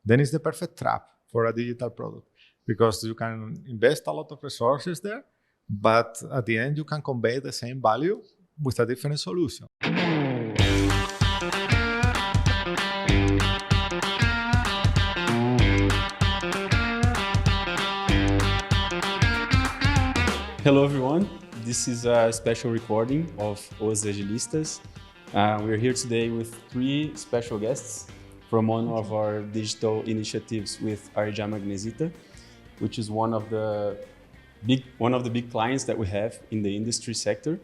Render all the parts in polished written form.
then it's the perfect trap for a digital product, because you can invest a lot of resources there, but at the end you can convey the same value with a different solution. Hello everyone, this is a special recording of Os Agilistas. We're here today with 3 special guests from one of our digital initiatives with RHI Magnesita, which is one of the big clients that we have in the industry sector.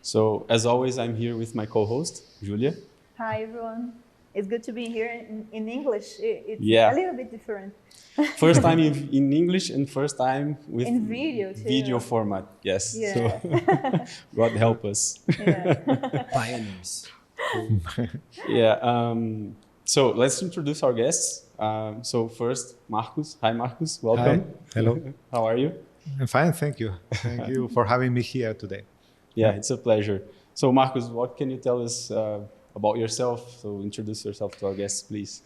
So as always, I'm here with my co-host, Julia. Hi everyone, it's good to be here in English. It's Yeah. a little bit different. First time in English and first time with In video too. video format, yes. Yeah. So God help us. Yeah. Pioneers. Yeah. So let's introduce our guests. So first, Marcos. Hi, Marcos. Welcome. Hi. Hello. How are you? I'm fine, thank you. Thank you for having me here today. Yeah, it's a pleasure. So Marcos, what can you tell us about yourself? So introduce yourself to our guests, please.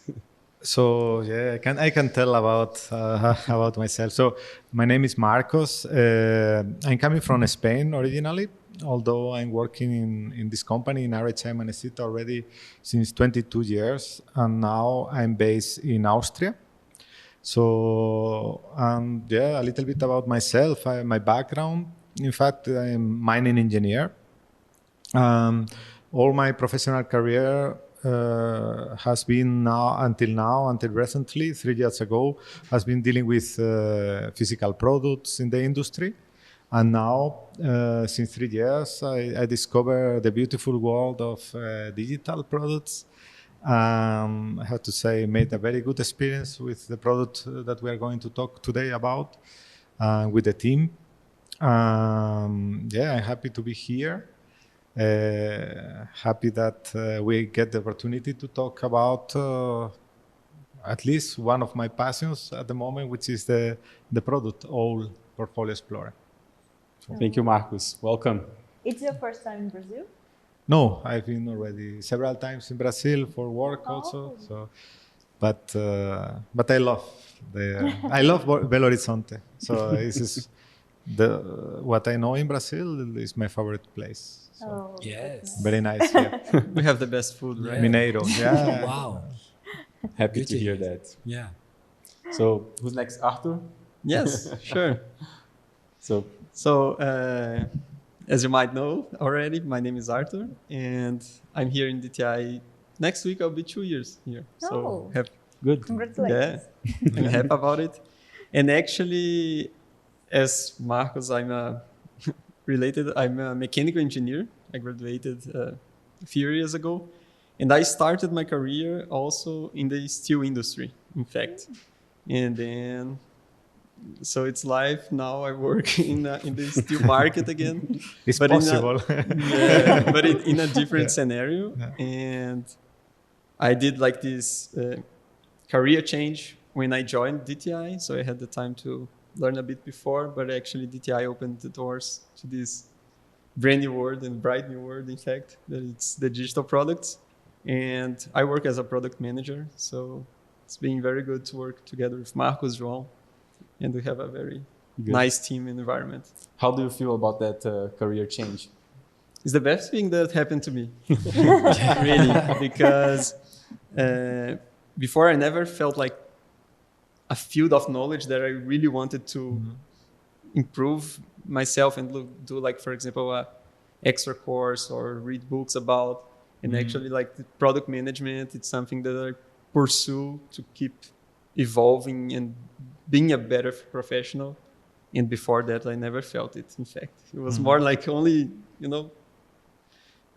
So yeah, I can tell about myself. So my name is Marcos. I'm coming from Spain originally, although I'm working in this company in RHI Magnesita already since 22 years, and now I'm based in Austria. So yeah, a little bit about myself. My background. In fact, I'm a mining engineer. All my professional career has been until recently, 3 years ago, has been dealing with physical products in the industry. And now, since 3 years, I discovered the beautiful world of digital products. I have to say, made a very good experience with the product that we are going to talk today about with the team. Yeah, I'm happy to be here. Happy that we get the opportunity to talk about at least one of my passions at the moment, which is the product all portfolio explorer. Thank you, Marcos. Welcome. It's your first time in Brazil? No, I've been already several times in Brazil for work also. So, but I love Belo Horizonte. So this is what I know in Brazil is my favorite place. So Oh, Yes. very nice here. We have the best food, right? Mineiro. Yeah. Wow. Happy Good to to hear hear. that. Yeah. So who's next? Arthur? Yes, sure. So So, as you might know already, my name is Arthur, and I'm here in DTI. Next week, I'll be 2 years here. So, Oh. good. Congratulations. I'm happy about it. And actually, as Marcos, I'm a mechanical engineer. I graduated a few years ago, and I started my career also in the steel industry, in fact. And then, so it's life. Now I work in the steel market again. It's But possible. But in a different scenario. Yeah. And I did like this career change when I joined DTI. So I had the time to learn a bit before, but actually DTI opened the doors to this brand new world and bright new world, in fact, that it's the digital products. And I work as a product manager. So it's been very good to work together with Marcos, João, and we have a very Good. nice team environment. How do you feel about that career change? It's the best thing that happened to me, really, because before I never felt like a field of knowledge that I really wanted to improve myself and do like, for example, a extra course or read books about. And actually, like the product management, it's something that I pursue to keep evolving and being a better professional. And before that, I never felt it. In fact, it was more like only,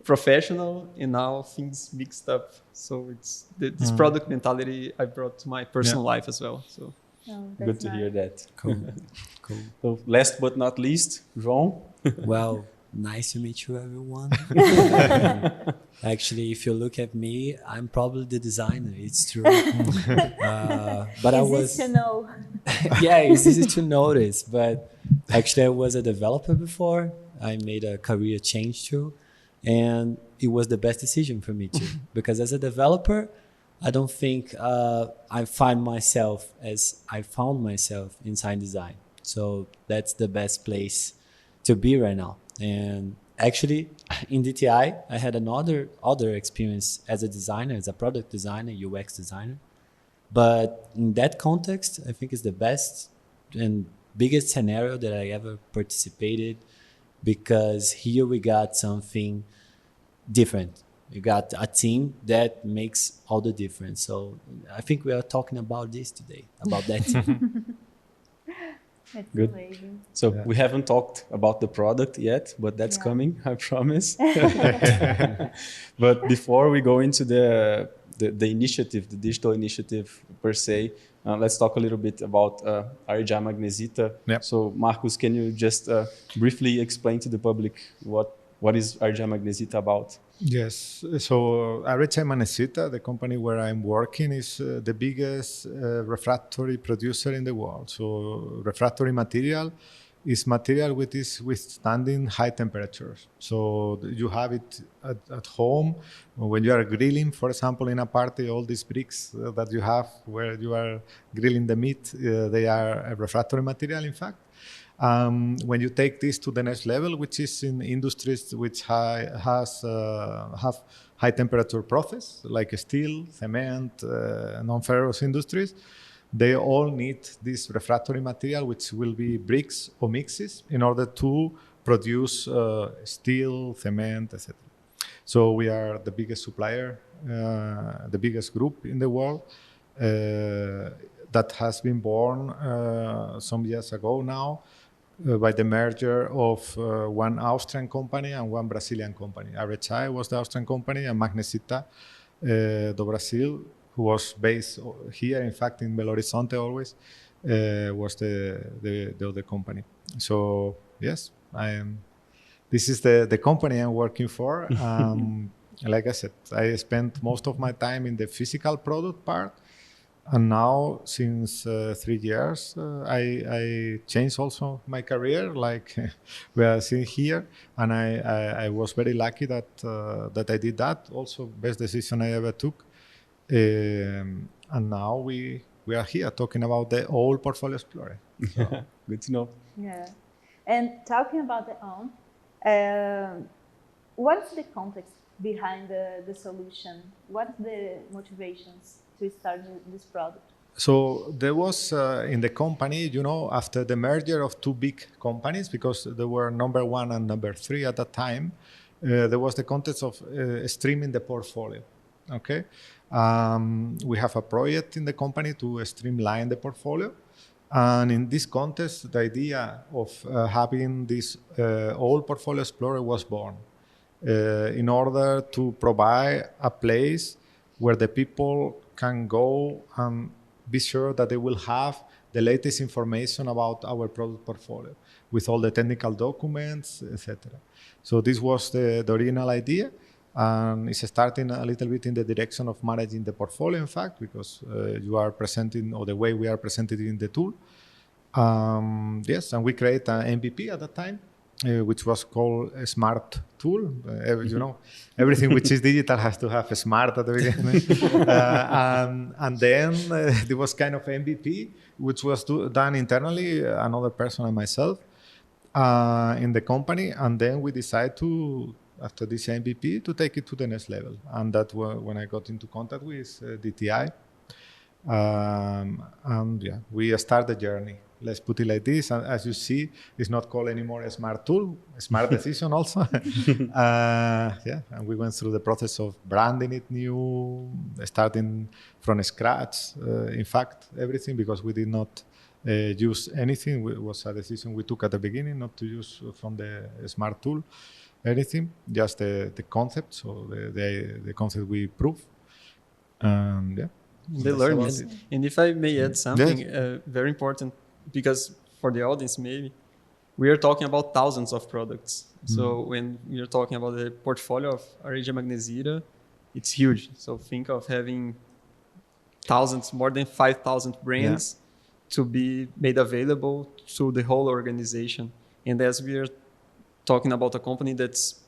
professional, and now things mixed up. So it's this product mentality I brought to my personal life as well. So Oh, Good that's to hear nice. that. Cool. Cool. So last but not least, João. Well, nice to meet you, everyone. Actually, if you look at me, I'm probably the designer. It's true. But I was. Easy to know. Yeah, it's easy to notice. But actually, I was a developer before. I made a career change too, and it was the best decision for me too. Because as a developer, I don't think I found myself inside design. So that's the best place to be right now. And actually, in DTI, I had other experience as a designer, as a product designer, UX designer. But in that context, I think it's the best and biggest scenario that I ever participated, because here we got something different. You got a team that makes all the difference. So I think we are talking about this today, about that team. It's Good. amazing. So we haven't talked about the product yet, but that's coming, I promise. But before we go into the initiative, the digital initiative per se, let's talk a little bit about RHI Magnesita. Yep. So Marcos, can you just briefly explain to the public what is RHI Magnesita about? Yes. So RHI Magnesita, the company where I'm working, is the biggest refractory producer in the world. So refractory material is material which is withstanding high temperatures. So you have it at home when you are grilling, for example, in a party. All these bricks that you have where you are grilling the meat, they are a refractory material, in fact. When you take this to the next level, which is in industries which have high temperature process, like steel, cement, non-ferrous industries, they all need this refractory material, which will be bricks or mixes, in order to produce steel, cement, etc. So we are the biggest supplier, the biggest group in the world. That has been born some years ago now by the merger of one Austrian company and one Brazilian company. RHI was the Austrian company, and Magnesita do Brasil, who was based here, in fact, in Belo Horizonte always, was the other company. So yes, this is the company I'm working for. Like I said, I spent most of my time in the physical product part. And now, since 3 years, I changed also my career, like we are seeing here. And I was very lucky that I did that. Also, best decision I ever took. And now we are here talking about the whole portfolio explorer. So. Good to know. Yeah. And talking about the own, what is the context behind the solution? What are the motivations to start this product? So there was in the company, after the merger of two big companies, because there were number 1 and number 3 at that time, there was the context of streaming the portfolio. Okay, we have a project in the company to streamline the portfolio, and in this context, the idea of having this old portfolio explorer was born in order to provide a place where the people can go and be sure that they will have the latest information about our product portfolio with all the technical documents, etc. So this was the original idea, and it's starting a little bit in the direction of managing the portfolio, in fact, because you are presenting, or the way we are presented in the tool. Yes, and we create an MVP at that time, which was called a smart tool. Everything which is digital has to have a smart at the beginning. And then there was kind of MVP, which was done internally, another person and myself, in the company. And then we decided to, after this MVP, to take it to the next level. And that was when I got into contact with DTI. And yeah, we start the journey. Let's put it like this. And as you see, it's not called anymore a smart tool, a smart decision also. And we went through the process of branding it new, starting from scratch. In fact, everything, because we did not use anything. It was a decision we took at the beginning, not to use from the smart tool anything, just the concept. So the concept we prove. They learn it. And if I may add something very important, because for the audience maybe, we are talking about thousands of products. So when you're talking about the portfolio of RHI Magnesita, it's huge. So think of having thousands, more than 5,000 brands to be made available to the whole organization. And as we are talking about a company that's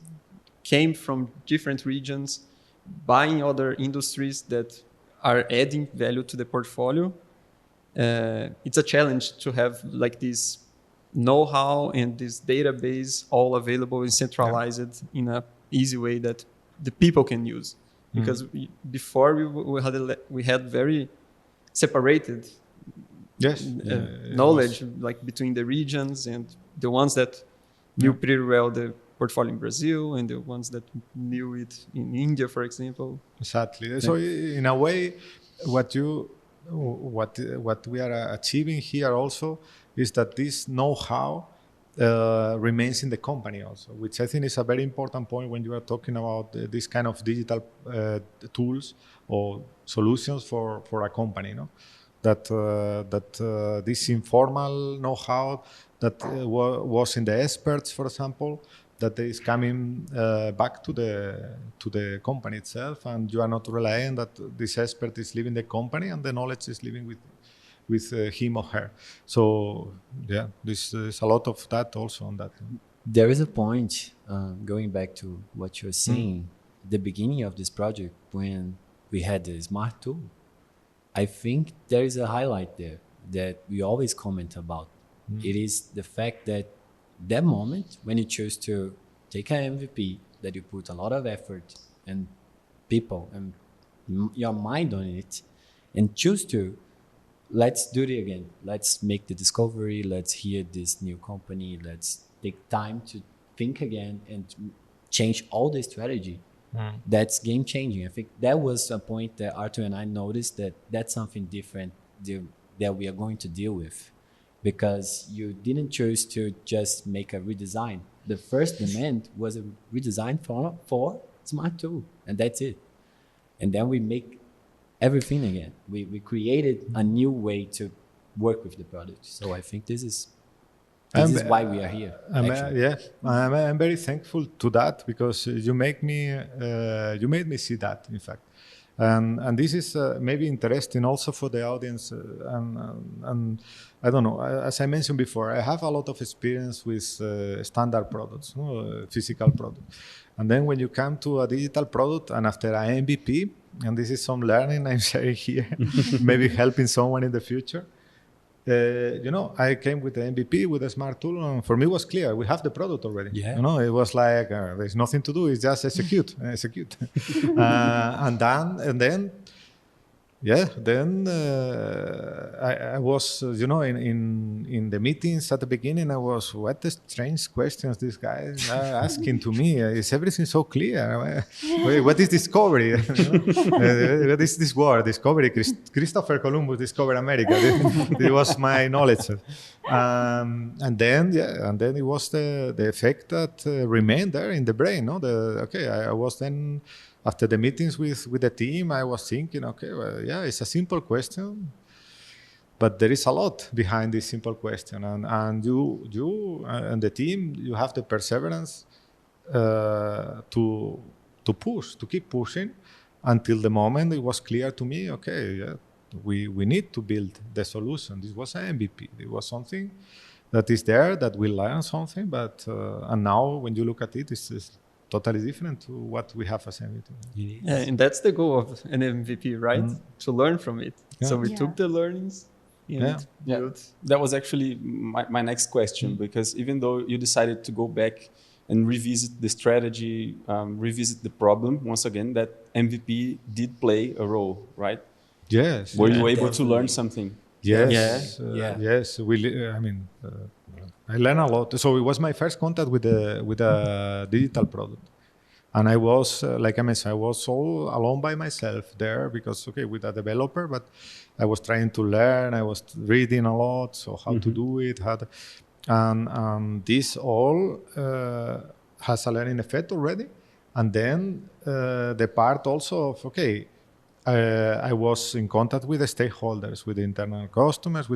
came from different regions, buying other industries that are adding value to the portfolio. It's a challenge to have like this know-how and this database all available and centralized in a easy way that the people can use. Because before we had very separated knowledge like between the regions, and the ones that knew pretty well the portfolio in Brazil and the ones that knew it in India, for example. Exactly. So in a way, what we are achieving here also is that this know-how remains in the company also, which I think is a very important point when you are talking about this kind of digital tools or solutions for a company. No? That this informal know-how that was in the experts, for example, that is coming back to the company itself, and you are not relying that this expert is leaving the company and the knowledge is living with him or her. So yeah, there's a lot of that also on that. There is a point, going back to what you're saying, the beginning of this project when we had the smart tool. I think there is a highlight there that we always comment about. It is the fact that moment when you choose to take an MVP, that you put a lot of effort and people and your mind on it, and choose to, let's do it again. Let's make the discovery. Let's hear this new company. Let's take time to think again and change all the strategy. That's game changing. I think that was a point that Arthur and I noticed, that that's something different that we are going to deal with, because you didn't choose to just make a redesign. The first demand was a redesign for smart tool, and that's it. And then we make everything again. We created a new way to work with the product. So I think this is why we are here. I'm very thankful to that, because you made me see that, in fact. And this is maybe interesting also for the audience. And I don't know, as I mentioned before, I have a lot of experience with standard products, physical products. And then when you come to a digital product, and after an MVP, and this is some learning I'm sharing here, maybe helping someone in the future. I came with the MVP, with a smart tool, and for me it was clear, we have the product already. Yeah. It was like, there's nothing to do, it's just execute. And then I was, in the meetings at the beginning, I was, what the strange questions these guys are asking to me? Is everything so clear? What is discovery? What is this word, discovery? Christopher Columbus discovered America. This was my knowledge. And then it was the effect that remained there in the brain. I was then, after the meetings with the team, I was thinking, it's a simple question, but there is a lot behind this simple question. And you and the team, you have the perseverance to push, to keep pushing, until the moment it was clear to me, we need to build the solution. This was an MVP. It was something that is there, that we learn something, but and now when you look at it, it's totally different to what we have as MVP. Yeah, and that's the goal of an MVP, right? To learn from it. Yeah. So we took the learnings and built. That was actually my next question, because even though you decided to go back and revisit the strategy, revisit the problem, once again, that MVP did play a role, right? Yes. Were you able to learn something? Yes. Yes. I learned a lot. So it was my first contact with a digital product. And I was, like I mentioned, I was all alone by myself there, because, with a developer, but I was trying to learn. I was reading a lot, so how to do it. And this all has a learning effect already. And then the part also of, I was in contact with the stakeholders, with the internal customers,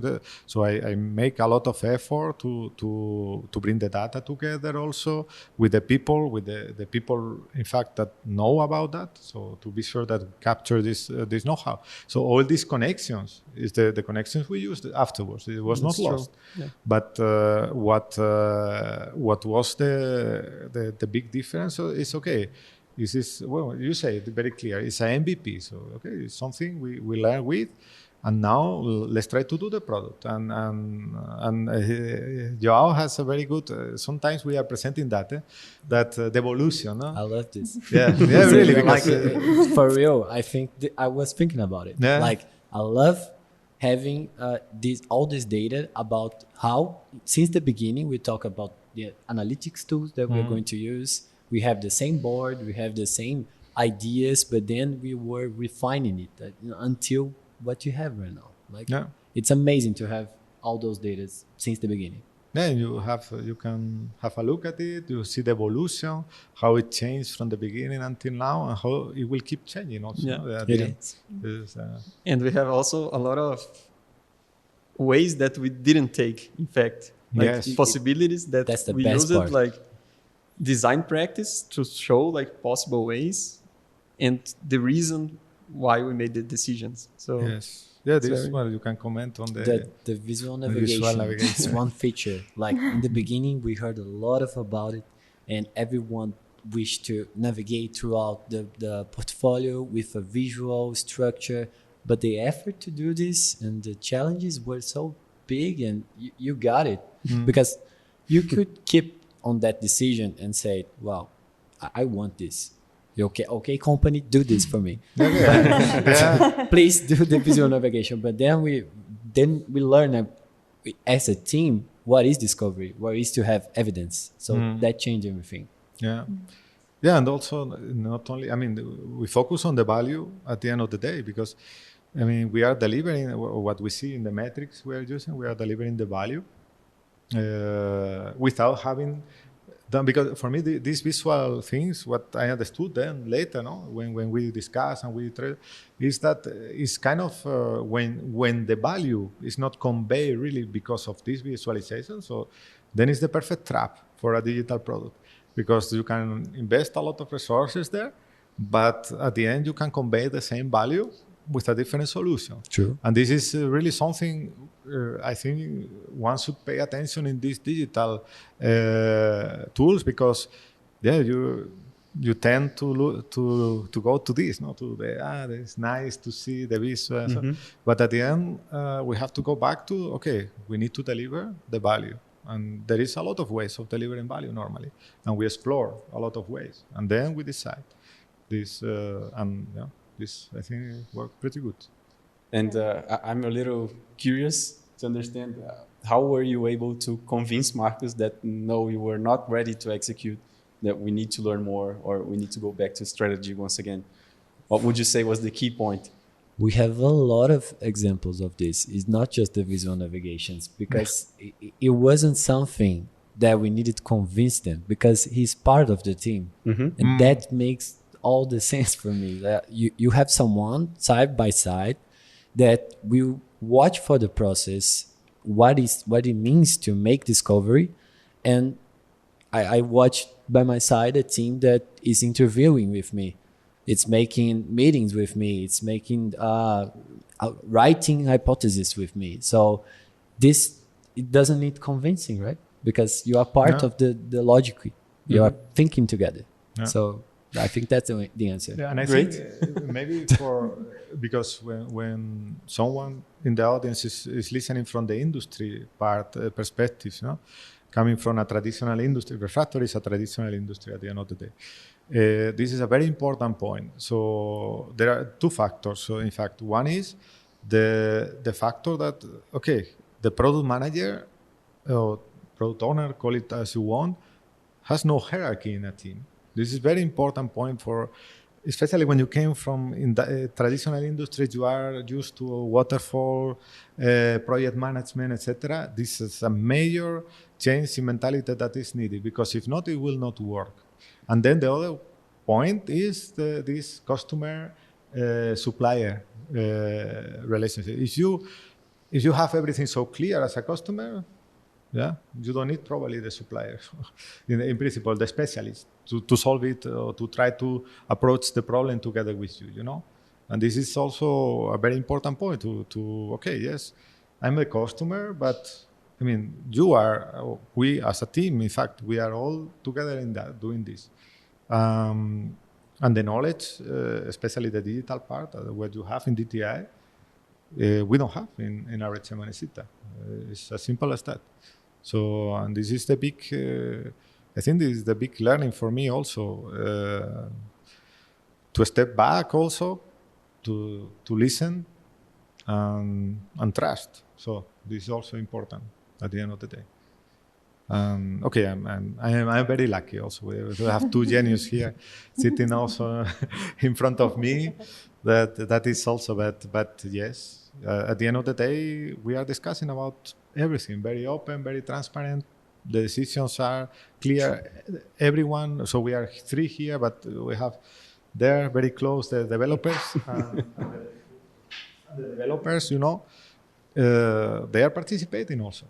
so I make a lot of effort to bring the data together also with the people, the people, in fact, that know about that. So to be sure that we capture this know-how. So all these connections is the connections we used afterwards. It was not lost. Yeah. But what was the big difference is This is, well, you say it very clear. It's an MVP. So, okay, it's something we learn with. And now let's try to do the product. And Joao has a very good. Sometimes we are presenting that the evolution. No? I love this. Yeah, yeah, really. Because For real, I think I was thinking about it. Yeah. Like I love having all this data about how since the beginning we talk about the analytics tools that we're going to use. We have the same board, we have the same ideas, but then we were refining it until what you have right now. Like it's amazing to have all those data since the beginning. Yeah, you can have a look at it. You see the evolution, how it changed from the beginning until now, and how it will keep changing. Also, Yeah, it is. And we have also a lot of ways that we didn't take. In fact, like Yes. possibilities that That's the we best used, part. like design practice to show like possible ways, and the reason why we made the decisions. So Yes. Yeah, this very- well, you can comment on The visual visual navigation navigation. is one feature. Like in the beginning, we heard a lot about it, and everyone wished to navigate throughout the portfolio with a visual structure. But the effort to do this and the challenges were so big, and you got it because you could keep on that decision and say, "Wow, I want this." Okay, company, do this for me. Yeah. Please do the visual navigation. But then we learn as a team what is discovery, what is to have evidence. So that changed everything. Yeah. Yeah, and also not only, I mean, we focus on the value at the end of the day because, I mean, we are delivering what we see in the metrics we are using, we are delivering the value without having done, because for me, these visual things, what I understood then later, no, when we discuss and we try, is that it's kind of when the value is not conveyed really because of this visualization, so then it's the perfect trap for a digital product. Because you can invest a lot of resources there, but at the end you can convey the same value with a different solution. True. And this is really something I think one should pay attention in these digital tools, because you tend to go to this, no, to it's nice to see the visual, but at the end we have to go back to we need to deliver the value. And there is a lot of ways of delivering value normally, and we explore a lot of ways, and then we decide this. This I think worked pretty good. And I'm a little curious to understand how were you able to convince Marcos that no, you were not ready to execute, that we need to learn more, or we need to go back to strategy once again? What would you say was the key point? We have a lot of examples of this. It's not just the visual navigations, because it wasn't something that we needed to convince them, because he's part of the team. And that makes all the sense for me. That you have someone side by side that will watch for the process, what it means to make discovery. And I watch by my side a team that is interviewing with me. It's making meetings with me. It's making writing hypotheses with me. So it doesn't need convincing, right? Because you are part of the logic. You are thinking together. Yeah. So I think that's the answer. Yeah, and I think maybe because when someone in the audience is listening from the industry perspective, no? Coming from a traditional industry, refractory is a traditional industry at the end of the day. This is a very important point. So there are two factors. So in fact, one is the factor that, the product manager or product owner, call it as you want, has no hierarchy in a team. This is a very important point especially when you came from in the traditional industry, you are used to waterfall, project management, etc. This is a major change in mentality that is needed, because if not, it will not work. And then the other point is this customer supplier relationship. If you have everything so clear as a customer, you don't need probably the supplier, in principle, the specialist to solve it or to try to approach the problem together with you, know. And this is also a very important point yes, I'm a customer, but I mean, we as a team, in fact, we are all together in that, doing this. And the knowledge, especially the digital part, what you have in DTI, we don't have in RHI Magnesita. It's as simple as that. So, and this is the big, I think this is the big learning for me also, to step back also, to listen and trust. So this is also important at the end of the day. Okay, I'm very lucky also. We have two geniuses here sitting also in front of me. That is also, but yes, at the end of the day, we are discussing about everything, very open, very transparent. The decisions are clear. Everyone, so we are three here, but we have there very close the developers. The developers, you know, they are participating also.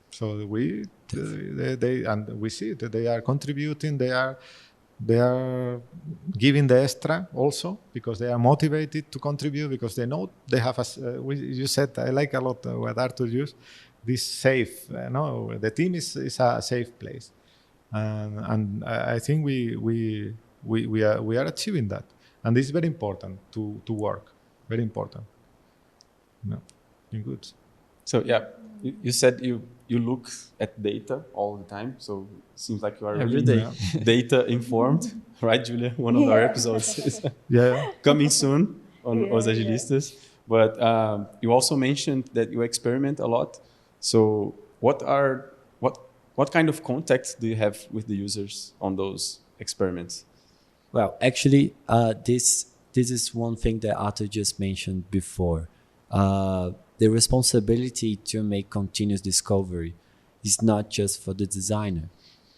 So they and we see that they are contributing. They are giving the extra also because they are motivated to contribute because they know they have you said I like a lot what Arthur used, this safe. No, the team is a safe place, and I think we are achieving that, and this is very important to work. Very important. No, been good. So yeah, you said you look at data all the time. So it seems like you are Every really day. data informed, right, Julia? One of our episodes is Yeah. coming soon on Os Agilistas. But you also mentioned that you experiment a lot. So what kind of contact do you have with the users on those experiments? Well, actually, this is one thing that Arthur just mentioned before. The responsibility to make continuous discovery is not just for the designer,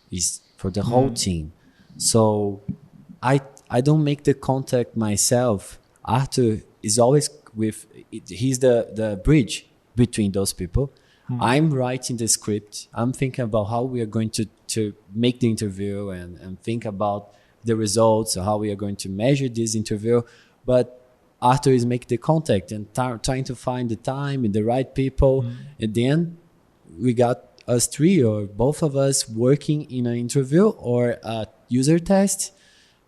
it's for the whole team. So I don't make the contact myself. Arthur is always he's the bridge between those people. I'm writing the script. I'm thinking about how we are going to make the interview and think about the results, or how we are going to measure this interview. But Arthur is making the contact and trying to find the time and the right people. And then we got us three or both of us working in an interview or a user test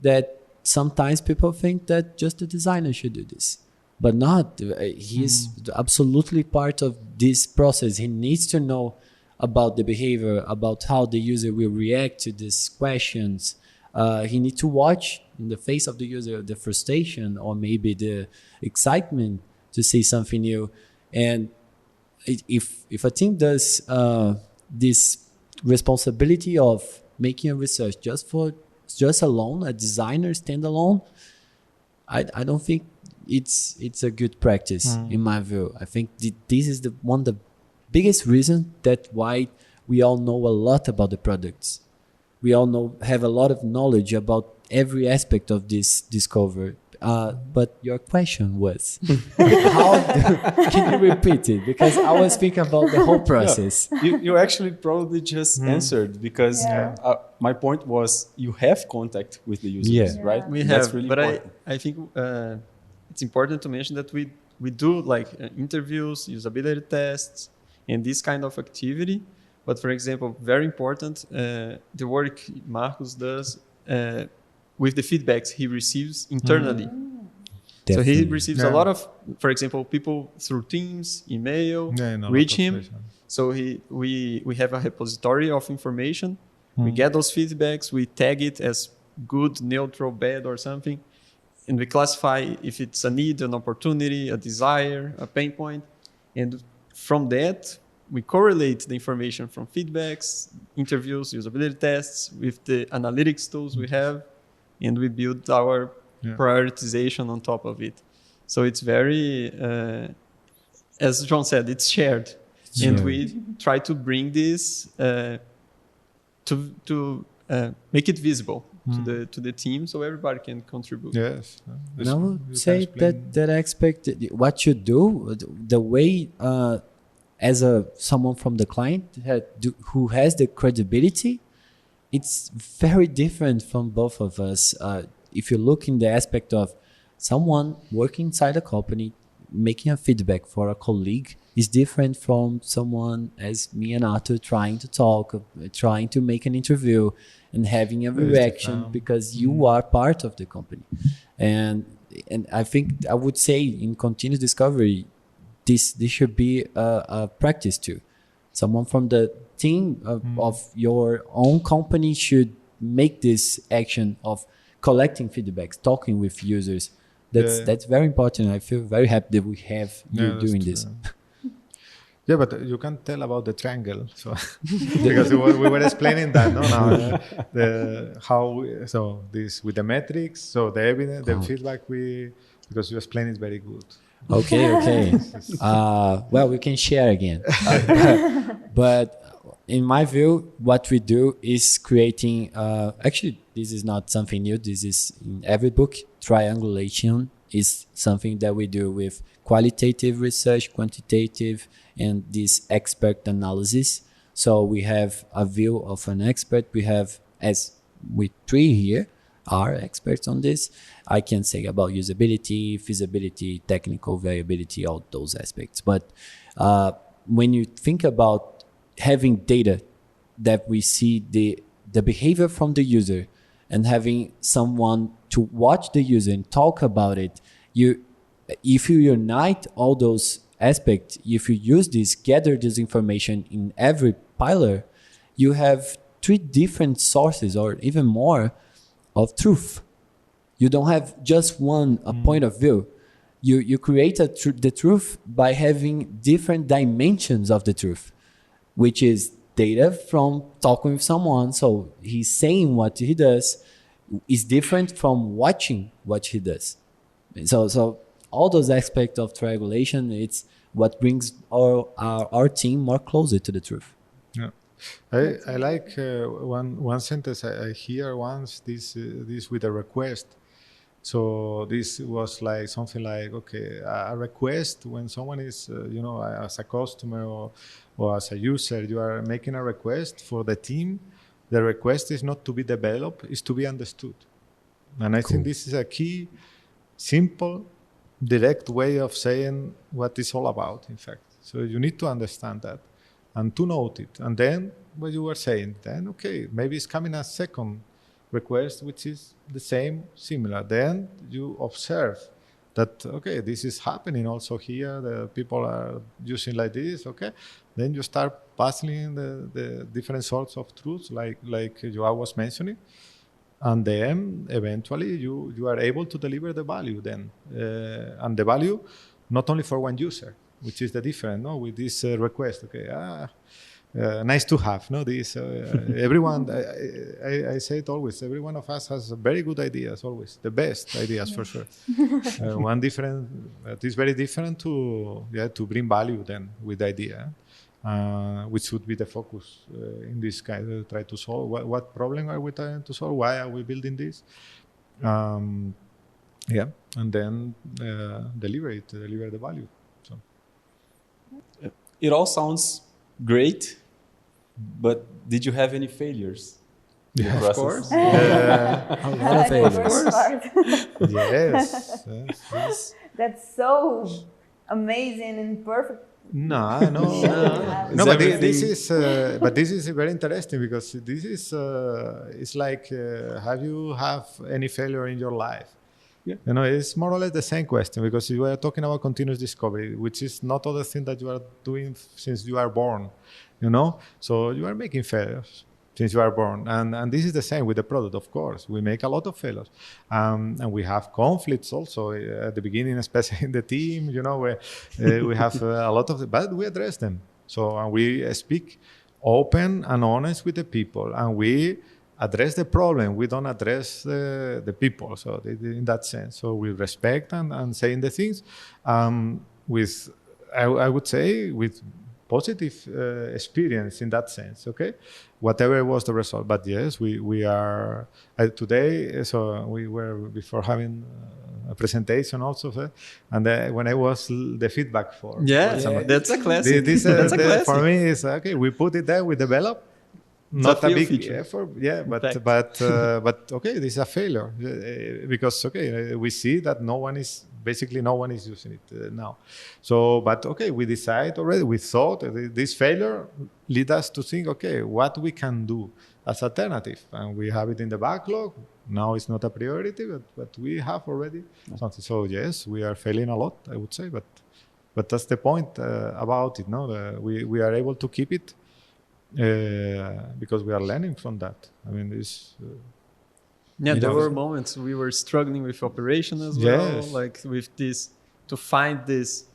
that sometimes people think that just the designer should do this. But not. He's absolutely part of this process. He needs to know about the behavior, about how the user will react to these questions. He needs to watch in the face of the user the frustration or maybe the excitement to see something new. And if a team does this responsibility of making a research just alone, a designer standalone, I don't think it's a good practice in my view. I think this is one of the biggest reasons that why we all know a lot about the products. We all have a lot of knowledge about every aspect of this discovery. But your question was, can you repeat it? Because I was thinking about the whole process. Yeah. You actually probably just answered because my point was you have contact with the users, right? We That's have, really but important. I think it's important to mention that we do like interviews, usability tests, and this kind of activity. But for example, very important, the work Marcos does with the feedbacks he receives internally. So he receives a lot of, for example, people through Teams, email, reach him. So we have a repository of information. We get those feedbacks. We tag it as good, neutral, bad, or something. And we classify if it's a need, an opportunity, a desire, a pain point. And from that, we correlate the information from feedbacks, interviews, usability tests with the analytics tools we have, and we build our prioritization on top of it. So it's very, as John said, it's shared. And we try to bring this to make it visible to the team so everybody can contribute. Yes. And I would say that aspect, what you do, the way as someone from the client who has the credibility, it's very different from both of us. If you look in the aspect of someone working inside a company, making a feedback for a colleague is different from someone as me and Arthur trying to talk, trying to make an interview and having a reaction because you are part of the company. And I think I would say in continuous discovery, this should be a practice too. Someone from the team of your own company should make this action of collecting feedbacks, talking with users. That's very important. I feel very happy that we have you doing this. Yeah, but you can tell about the triangle, so because we were explaining that, no? Now so this with the metrics, so the evidence, the feedback because you explained it very good. Okay. Well, we can share again. But in my view, what we do is creating, actually, this is not something new. This is in every book. Triangulation is something that we do with qualitative research, quantitative, and this expert analysis. So we have a view of an expert. We have, as we three here are experts on this, I can say about usability, feasibility, technical variability, all those aspects. But when you think about having data that we see the behavior from the user and having someone to watch the user and talk about it, if you unite all those aspects, if you use this, gather this information in every pillar, you have 3 different sources or even more of truth. You don't have just one point of view. You create the truth by having different dimensions of the truth, which is data from talking with someone. So he's saying what he does is different from watching what he does. So all those aspects of triangulation, it's what brings our team more closer to the truth. Yeah, I like one sentence I hear once. This with a request. So this was like something like, okay, a request when someone is, as a customer or as a user, you are making a request for the team. The request is not to be developed, it's to be understood. And I think this is a key, simple, direct way of saying what it's all about, in fact. So you need to understand that and to note it. And then what you were saying, then, okay, maybe it's coming a second request, which is the same, similar. Then you observe that, okay, this is happening also here. The people are using like this, okay. Then you start puzzling the different sorts of truths, like Joao was mentioning. And then eventually you are able to deliver the value then. And the value, not only for one user, which is the difference, no, with this request, okay, nice to have, no, this, everyone, I say it always, every one of us has very good ideas, always, the best ideas for sure. One different, it is very different to bring value then with the idea. Which would be the focus in this kind, try to solve. What problem are we trying to solve? Why are we building this? And then deliver the value. So. It all sounds great, but did you have any failures? Yeah, of course. A lot of failures. Yes. That's so amazing and perfect. No. But this is very interesting because this is it's like have you any failure in your life? Yeah. It's more or less the same question because you are talking about continuous discovery, which is not other thing that you are doing since you are born. So you are making failures since you are born, and this is the same with the product. Of course, we make a lot of failures, and we have conflicts also at the beginning, especially in the team. Where we have a lot of, but we address them. So and we speak open and honest with the people, and we address the problem. We don't address the people. So in that sense, so we respect and saying the things with, I would say, with positive experience in that sense, okay? Whatever was the result. But yes, we are today, so we were before having a presentation also, and when I was the feedback for that's a classic. This, that's a classic. For me is, okay, we put it there, we develop, not a fail big feature. effort. Yeah, fact. but okay, this is a failure because we see that no one is using it now. So, but okay, we decide already. We thought this failure lead us to think, okay, what we can do as alternative, and we have it in the backlog. Now it's not a priority, but we have already something. So yes, we are failing a lot, I would say, but that's the point about it. No, we are able to keep it because we are learning from that. I mean, this. There were moments we were struggling with operation as well, Yes. like with this to find this.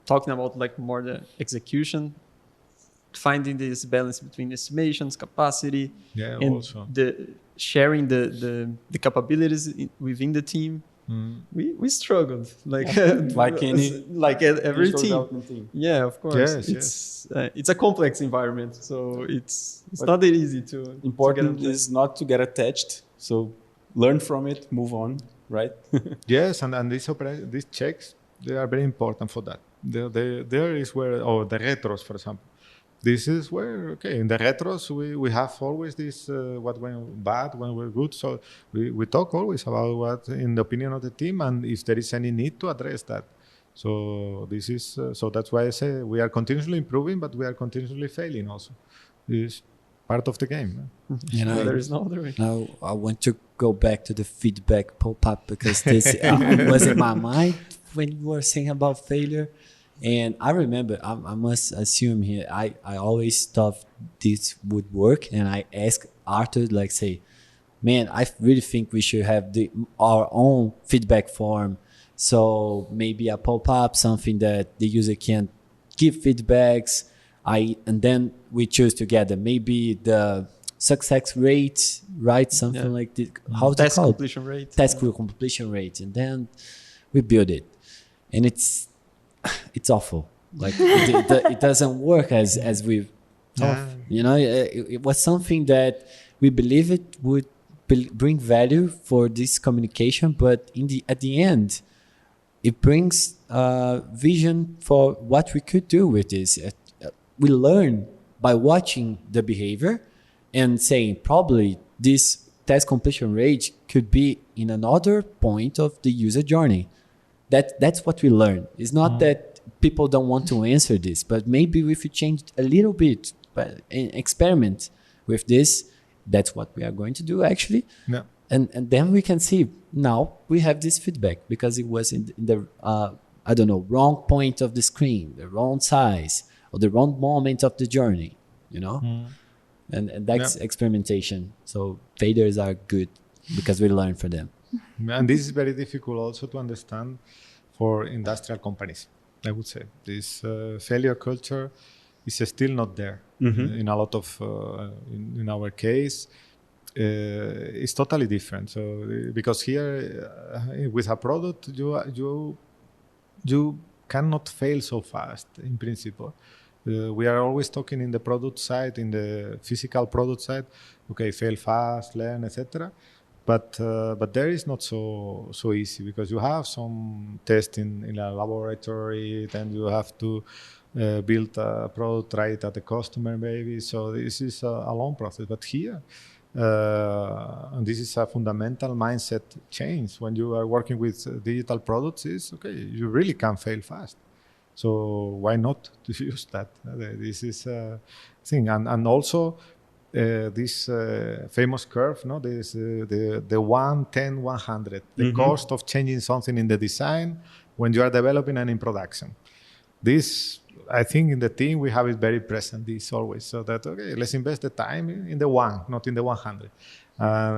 Talking about like more the execution, finding this balance between estimations, capacity, and Also. the sharing the capabilities within the team. We struggled like like every team. Yeah, of course. Yes, It's a complex environment, so it's not that easy to. Important to get is not to get attached. So learn from it, move on, right? Yes, and these checks, they are very important for that. There is where, the retros, for example. This is where, in the retros, we have always this, what went bad, when we're good. So we talk always about what, in the opinion of the team, and if there is any need to address that. So this is, so that's why I say we are continuously improving, but we are continuously failing also. It's part of the game. You know, there is no other way. now I want to go back to the feedback pop-up because this was in my mind when you were saying about failure. And I remember, I must assume here, I always thought this would work. And I asked Arthur, like, say, man, I really think we should have our own feedback form. So maybe a pop-up, something that the user can give feedbacks. And then we choose together. Maybe the success rate, right? Something like this. How's it Task called? completion rate. Task completion rate. And then we build it. And it's awful. Like it doesn't work as we thought. You know, it was something that we believe it would bring value for this communication, but at the end, it brings vision for what we could do with this. We learn by watching the behavior and saying probably this task completion rate could be in another point of the user journey. That's what we learn. It's not that people don't want to answer this, but maybe if you change a little bit, but experiment with this, that's what we are going to do actually. Yeah. And then we can see now we have this feedback because it was in the wrong point of the screen, the wrong size, or the wrong moment of the journey, you know? And that's experimentation. So failures are good because we learn from them. And this is very difficult also to understand for industrial companies, I would say. This failure culture is still not there. In a lot of, in our case, it's totally different. So because here with a product, you cannot fail so fast in principle. We are always talking in the product side, in the physical product side, okay, fail fast, learn, etc. But there is not so easy because you have some testing in a laboratory, then you have to build a product right at the customer maybe. So this is a long process. But here, and this is a fundamental mindset change when you are working with digital products, is okay, you really can fail fast. So why not to use that? This is a thing. And also, this famous curve, no, this the 1, 10, 100, the cost of changing something in the design when you are developing and in production. This, I think, in the team we have it very present. This always, so that okay, let's invest the time in the 1, not in the 100.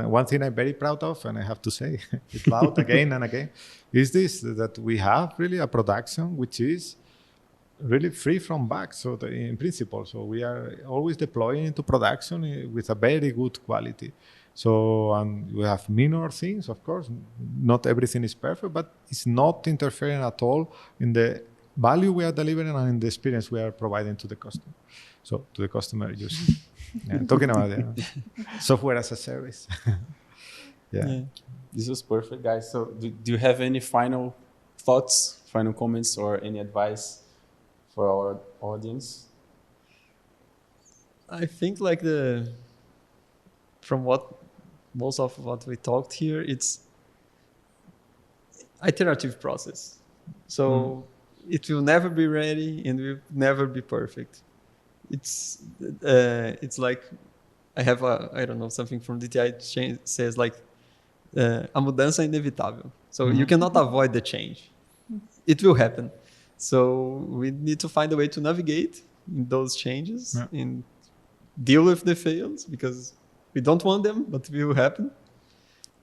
One thing I'm very proud of, and I have to say it loud again and again, is this: that we have really a production which is really free from bugs, so in principle. So we are always deploying into production with a very good quality. So and we have minor things, of course. Not everything is perfect, but it's not interfering at all in the value we are delivering and in the experience we are providing to the customer. So to the customer user. Talking about software as a service. Yeah. This was perfect, guys. So do you have any final thoughts, final comments, or any advice for our audience? I think like from most of what we talked here, it's iterative process. So it will never be ready and will never be perfect. It's like I have I don't know, something from DTI says like a mudança é inevitável. So you cannot avoid the change. It will happen. So we need to find a way to navigate in those changes and deal with the fails, because we don't want them, but it will happen.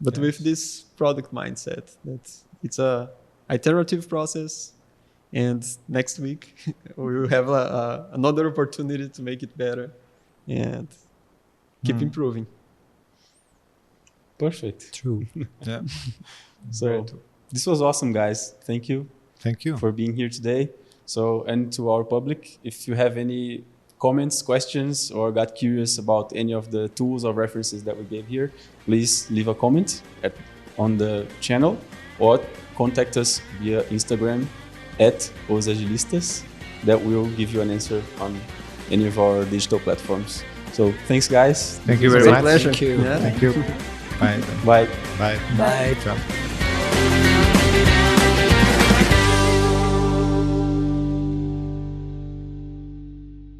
But with this product mindset, that it's a iterative process, and next week we will have another opportunity to make it better and keep improving. Perfect. True. Yeah. So this was awesome, guys. Thank you. Thank you for being here today. So, and to our public, if you have any comments, questions, or got curious about any of the tools or references that we gave here, please leave a comment on the channel or contact us via Instagram @osagilistas. That will give you an answer on any of our digital platforms. So thanks, guys. Thank you very much. Pleasure. Thank you. Yeah. Thank you. Bye. Bye. Bye. Bye. Ciao.